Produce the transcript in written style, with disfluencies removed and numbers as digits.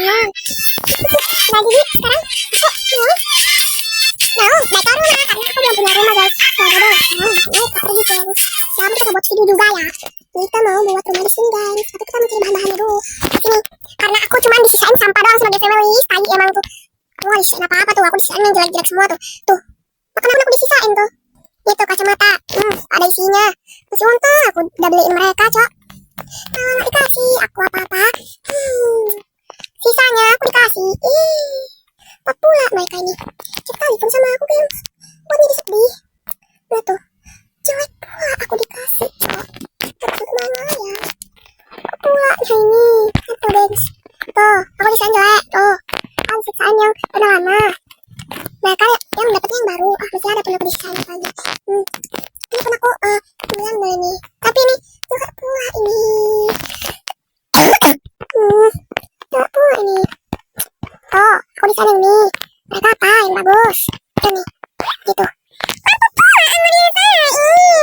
Ayan. Lagi sekarang aku mau belajar rumah karena aku belum punya rumah guys. Ya udah deh. Naik ke gitu. Sekarang kita buat video juga ya. Kita mau buat rumah di sini guys. Tapi kita mencari bahan-bahannya dulu. Sini. Karena aku cuma disisain sampah doang sebagai family. Tai emang tuh. Wah disisain apa-apa tuh. Aku disisain yang jelek-jelek semua tuh. Tuh. Makanan aku disisain tuh. Itu kacamata. Ada isinya. Masih untung aku udah beliin mereka, Cok. Kalau nggak dikasih aku apa-apa. Sisanya aku dikasih. Apa pula mereka ini? Sekalipun sama aku kan buat jadi sedih. Nah tuh, jelek pula aku dikasih, Cok. Terus mana ya? Apa pula ini? Tuh, gengs. Tuh, aku desain jelek. Tuh, kan siksaan yang udah lama. Nah, kan yang dapetnya yang baru. Masih ada pun aku desain lagi. Ini pun aku bilang boleh nih. Tapi ini juga pula ini. Juga pula ini. Tuh, aku desain yang ini. Mereka apa yang bagus? Ini, gitu. Apa pula aku desain?